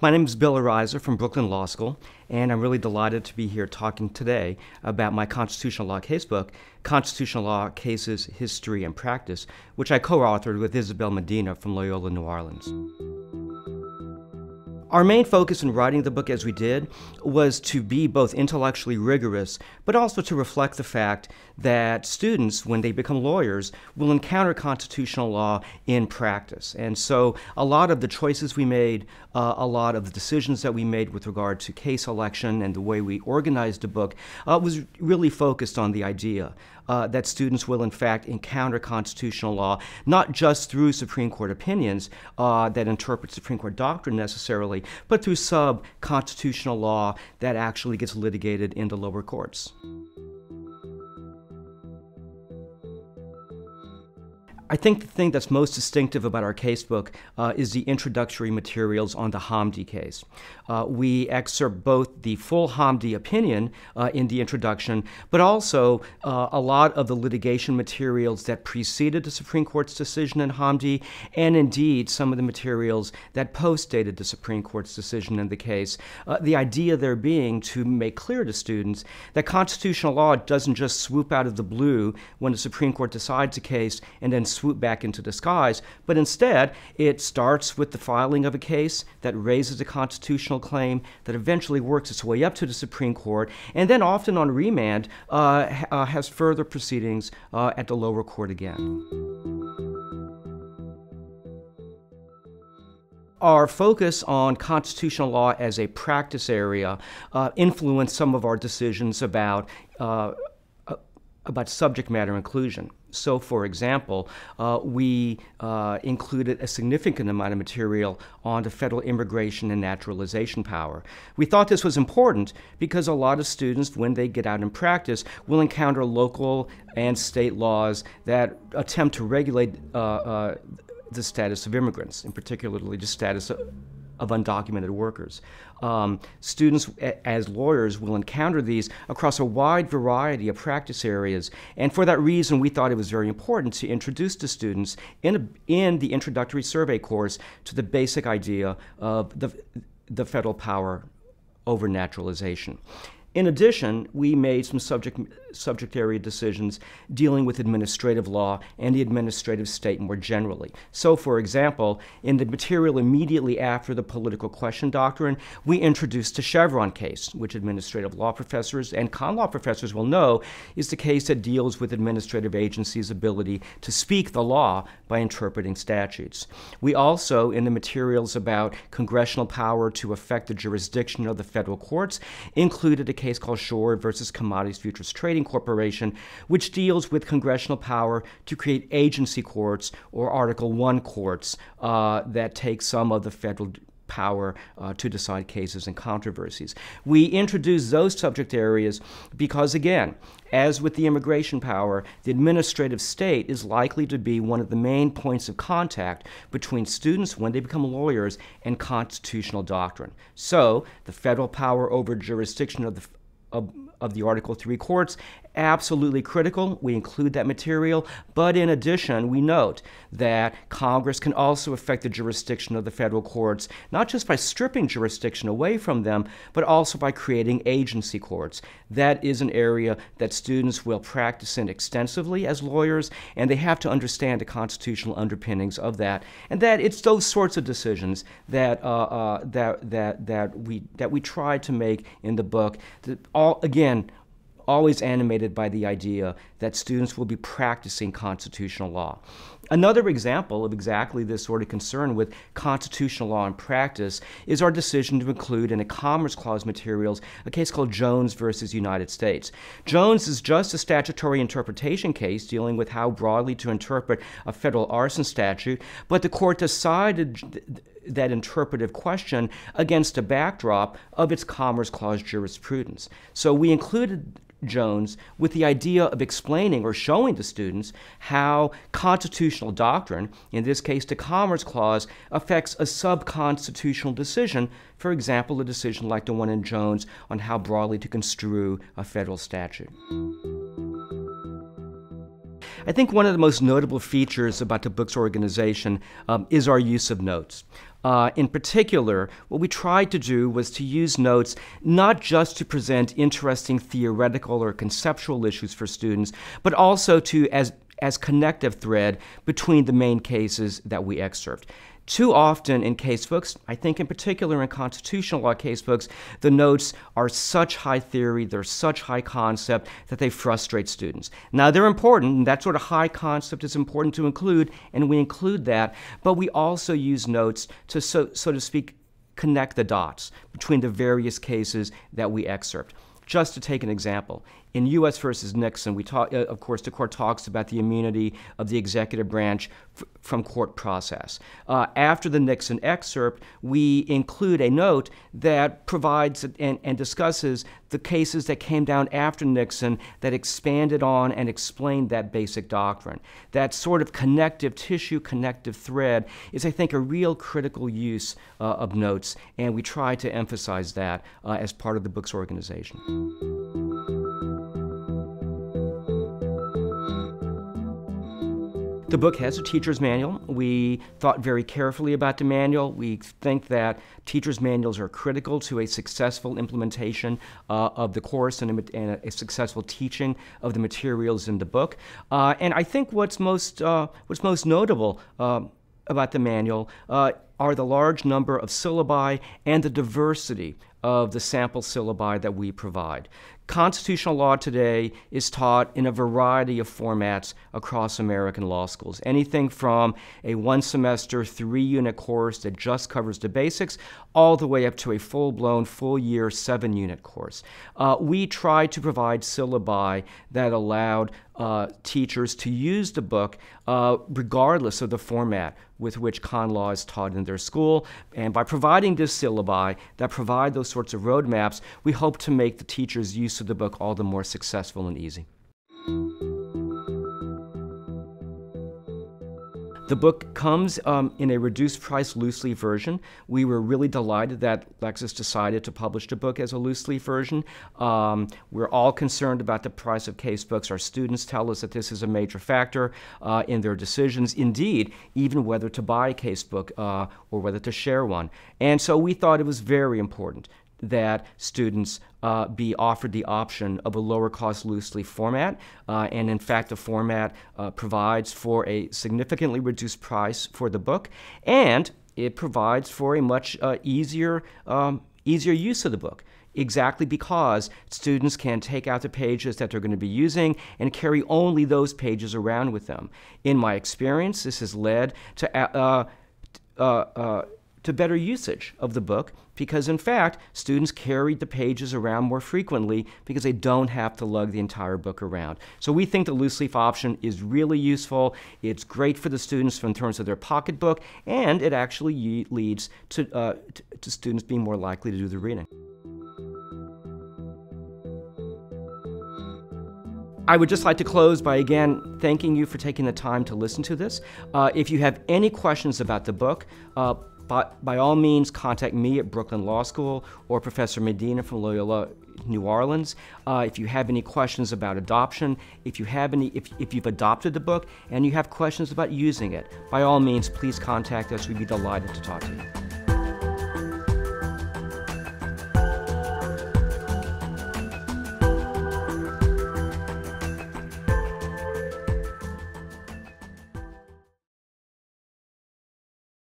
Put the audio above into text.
My name is Bill Ariza from Brooklyn Law School, and I'm really delighted to be here talking today about my constitutional law casebook, Constitutional Law Cases, History, and Practice, which I co-authored with Isabel Medina from Loyola, New Orleans. Our main focus in writing the book as we did was to be both intellectually rigorous, but also to reflect the fact that students, when they become lawyers, will encounter constitutional law in practice. And so a lot of the choices we made, a lot of the decisions that we made with regard to case selection and the way we organized the book was really focused on the idea that students will in fact encounter constitutional law, not just through Supreme Court opinions that interpret Supreme Court doctrine necessarily, but through sub-constitutional law that actually gets litigated in the lower courts. I think the thing that's most distinctive about our casebook is the introductory materials on the Hamdi case. We excerpt both the full Hamdi opinion in the introduction, but also a lot of the litigation materials that preceded the Supreme Court's decision in Hamdi, and indeed some of the materials that postdated the Supreme Court's decision in the case. The idea there being to make clear to students that constitutional law doesn't just swoop out of the blue when the Supreme Court decides a case and then swoop back into the skies, but instead it starts with the filing of a case that raises a constitutional claim that eventually works its way up to the Supreme Court, and then often on remand has further proceedings at the lower court again. Our focus on constitutional law as a practice area influenced some of our decisions about subject matter inclusion. So, for example, we included a significant amount of material on the federal immigration and naturalization power. We thought this was important because a lot of students, when they get out in practice, will encounter local and state laws that attempt to regulate the status of immigrants, and particularly the status of undocumented workers. Students, as lawyers, will encounter these across a wide variety of practice areas, and for that reason, we thought it was very important to introduce to students in the introductory survey course to the basic idea of the federal power over naturalization. In addition, we made some subject area decisions dealing with administrative law and the administrative state more generally. So, for example, in the material immediately after the political question doctrine, we introduced the Chevron case, which administrative law professors and con law professors will know is the case that deals with administrative agencies' ability to speak the law by interpreting statutes. We also, in the materials about congressional power to affect the jurisdiction of the federal courts, included a case called Shore versus Commodities Futures Trading Corporation, which deals with congressional power to create agency courts or Article I courts that take some of the federal power to decide cases and controversies. We introduced those subject areas because, again, as with the immigration power, the administrative state is likely to be one of the main points of contact between students when they become lawyers and constitutional doctrine. So, the federal power over jurisdiction of the Article III courts, absolutely critical. We include that material, but in addition, we note that Congress can also affect the jurisdiction of the federal courts, not just by stripping jurisdiction away from them, but also by creating agency courts. That is an area that students will practice in extensively as lawyers, and they have to understand the constitutional underpinnings of that. And that it's those sorts of decisions that we try to make in the book. Always animated by the idea that students will be practicing constitutional law. Another example of exactly this sort of concern with constitutional law in practice is our decision to include in the Commerce Clause materials a case called Jones versus United States. Jones is just a statutory interpretation case dealing with how broadly to interpret a federal arson statute, but the court decided that interpretive question against a backdrop of its Commerce Clause jurisprudence. So we included Jones with the idea of explaining or showing to students how constitutional doctrine, in this case the Commerce Clause, affects a sub-constitutional decision, for example, a decision like the one in Jones on how broadly to construe a federal statute. I think one of the most notable features about the book's organization is our use of notes. In particular, what we tried to do was to use notes not just to present interesting theoretical or conceptual issues for students, but also to as connective thread between the main cases that we excerpt. Too often in casebooks, I think in particular in constitutional law casebooks, the notes are such high theory, they're such high concept that they frustrate students. Now they're important, and that sort of high concept is important to include, and we include that, but we also use notes to, so to speak, connect the dots between the various cases that we excerpt. Just to take an example, in U.S. versus Nixon, we talk, of course, the court talks about the immunity of the executive branch from court process. After the Nixon excerpt, we include a note that provides and discusses the cases that came down after Nixon that expanded on and explained that basic doctrine. That sort of connective tissue, connective thread is, I think, a real critical use of notes, and we try to emphasize that as part of the book's organization. The book has a teacher's manual. We thought very carefully about the manual. We think that teacher's manuals are critical to a successful implementation of the course and a successful teaching of the materials in the book. And I think what's most notable about the manual are the large number of syllabi and the diversity of the sample syllabi that we provide. Constitutional law today is taught in a variety of formats across American law schools. Anything from a one-semester, 3-unit course that just covers the basics, all the way up to a full-blown, full-year, 7-unit course. We tried to provide syllabi that allowed teachers to use the book regardless of the format with which con law is taught in their school. And by providing this syllabi that provide those sorts of roadmaps, we hope to make the teacher's use of the book all the more successful and easy. The book comes in a reduced-price loose-leaf version. We were really delighted that Lexis decided to publish the book as a loose-leaf version. We're all concerned about the price of casebooks. Our students tell us that this is a major factor in their decisions, indeed, even whether to buy a casebook or whether to share one. And so we thought it was very important that students be offered the option of a lower-cost loose-leaf format, and in fact the format provides for a significantly reduced price for the book, and it provides for a much easier use of the book, exactly because students can take out the pages that they're going to be using and carry only those pages around with them. In my experience, this has led to better usage of the book, because in fact students carry the pages around more frequently because they don't have to lug the entire book around. So we think the loose leaf option is really useful. It's great for the students in terms of their pocketbook, and it actually leads to students being more likely to do the reading. I would just like to close by again thanking you for taking the time to listen to this. If you have any questions about the book, by all means, contact me at Brooklyn Law School or Professor Medina from Loyola New Orleans. If you have any questions about adoption, if you've adopted the book and you have questions about using it, by all means, please contact us. We'd be delighted to talk to you.